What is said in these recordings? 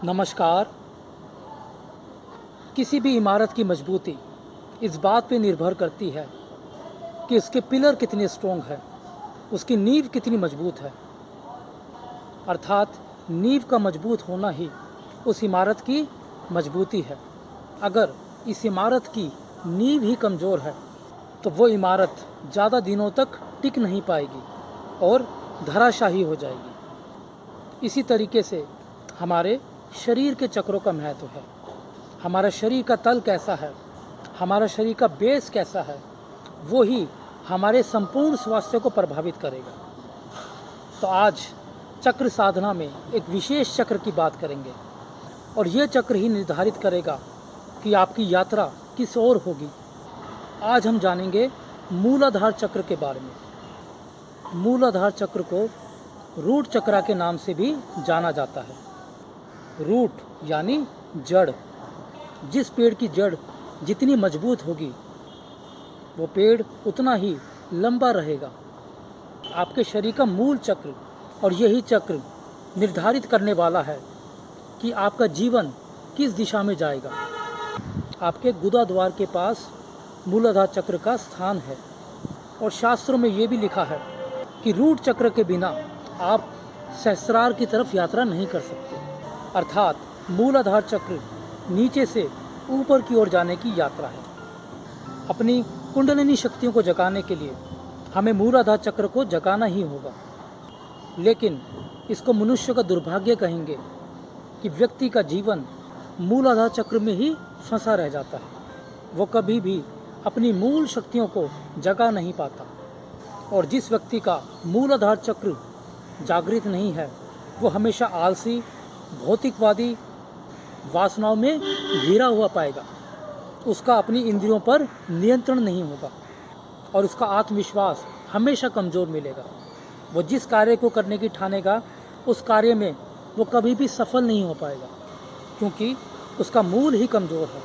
नमस्कार। किसी भी इमारत की मजबूती इस बात पे निर्भर करती है कि उसके पिलर कितने स्ट्रॉन्ग है, उसकी नींव कितनी मजबूत है। अर्थात नींव का मजबूत होना ही उस इमारत की मजबूती है। अगर इस इमारत की नींव ही कमज़ोर है तो वो इमारत ज़्यादा दिनों तक टिक नहीं पाएगी और धराशायी हो जाएगी। इसी तरीके से हमारे शरीर के चक्रों का महत्व है। हमारा शरीर का तल कैसा है, हमारा शरीर का बेस कैसा है, वो ही हमारे संपूर्ण स्वास्थ्य को प्रभावित करेगा। तो आज चक्र साधना में एक विशेष चक्र की बात करेंगे और ये चक्र ही निर्धारित करेगा कि आपकी यात्रा किस ओर होगी। आज हम जानेंगे मूलाधार चक्र के बारे में। मूलाधार चक्र को रूट चक्र के नाम से भी जाना जाता है। रूट यानी जड़। जिस पेड़ की जड़ जितनी मजबूत होगी वो पेड़ उतना ही लंबा रहेगा। आपके शरीर का मूल चक्र, और यही चक्र निर्धारित करने वाला है कि आपका जीवन किस दिशा में जाएगा। आपके गुदा द्वार के पास मूलाधार चक्र का स्थान है और शास्त्रों में ये भी लिखा है कि रूट चक्र के बिना आप सहस्रार की तरफ यात्रा नहीं कर सकते। अर्थात मूलाधार चक्र नीचे से ऊपर की ओर जाने की यात्रा है। अपनी कुंडलिनी शक्तियों को जगाने के लिए हमें मूलाधार चक्र को जगाना ही होगा। लेकिन इसको मनुष्य का दुर्भाग्य कहेंगे कि व्यक्ति का जीवन मूलाधार चक्र में ही फंसा रह जाता है। वो कभी भी अपनी मूल शक्तियों को जगा नहीं पाता। और जिस व्यक्ति का मूलाधार चक्र जागृत नहीं है वो हमेशा आलसी, भौतिकवादी, वासनाओं में घिरा हुआ पाएगा। उसका अपनी इंद्रियों पर नियंत्रण नहीं होगा और उसका आत्मविश्वास हमेशा कमज़ोर मिलेगा। वो जिस कार्य को करने की ठानेगा उस कार्य में वो कभी भी सफल नहीं हो पाएगा, क्योंकि उसका मूल ही कमज़ोर है।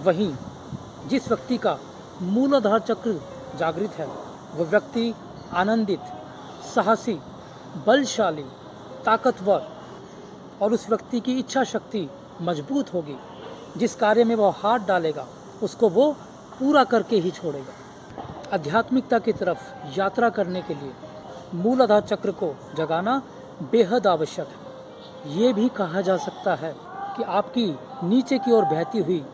वहीं जिस व्यक्ति का मूलाधार चक्र जागृत है वो व्यक्ति आनंदित, साहसी, बलशाली, ताकतवर, और उस व्यक्ति की इच्छा शक्ति मजबूत होगी। जिस कार्य में वो हाथ डालेगा उसको वो पूरा करके ही छोड़ेगा। आध्यात्मिकता की तरफ यात्रा करने के लिए मूलाधार चक्र को जगाना बेहद आवश्यक है। ये भी कहा जा सकता है कि आपकी नीचे की ओर बहती हुई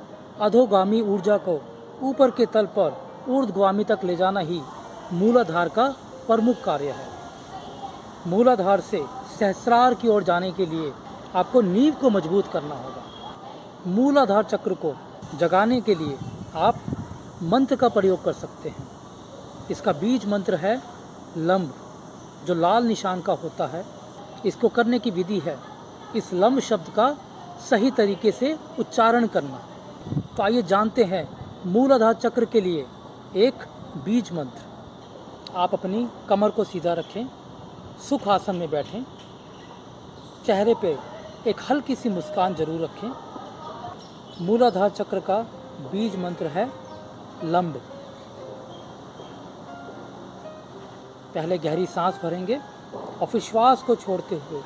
अधोगामी ऊर्जा को ऊपर के तल पर ऊर्ध्वगामी तक ले जाना ही मूलाधार का प्रमुख कार्य है। मूलाधार से सहस्रार की ओर जाने के लिए आपको नींव को मजबूत करना होगा। मूलाधार चक्र को जगाने के लिए आप मंत्र का प्रयोग कर सकते हैं। इसका बीज मंत्र है लंब, जो लाल निशान का होता है। इसको करने की विधि है इस लंब शब्द का सही तरीके से उच्चारण करना। तो आइए जानते हैं मूलाधार चक्र के लिए एक बीज मंत्र। आप अपनी कमर को सीधा रखें, सुख आसन में बैठें, चेहरे पे एक हल्की सी मुस्कान जरूर रखें। मूलाधार चक्र का बीज मंत्र है लंब। पहले गहरी सांस भरेंगे और फिर श्वास को छोड़ते हुए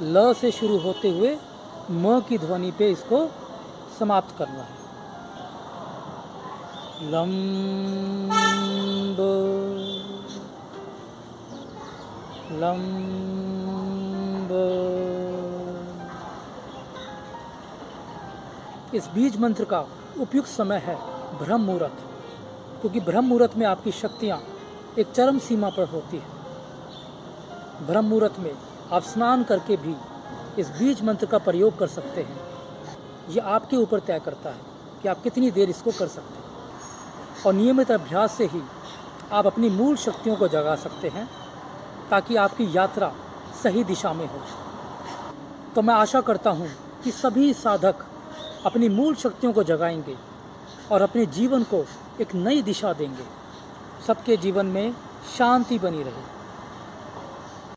ल से शुरू होते हुए म की ध्वनि पे इसको समाप्त करना है। लंब लंब। इस बीज मंत्र का उपयुक्त समय है ब्रह्म मुहूर्त, क्योंकि ब्रह्म मुहूर्त में आपकी शक्तियाँ एक चरम सीमा पर होती है। ब्रह्म मुहूर्त में आप स्नान करके भी इस बीज मंत्र का प्रयोग कर सकते हैं। ये आपके ऊपर तय करता है कि आप कितनी देर इसको कर सकते हैं। और नियमित अभ्यास से ही आप अपनी मूल शक्तियों को जगा सकते हैं ताकि आपकी यात्रा सही दिशा में हो। तो मैं आशा करता हूँ कि सभी साधक अपनी मूल शक्तियों को जगाएंगे और अपने जीवन को एक नई दिशा देंगे। सबके जीवन में शांति बनी रहे।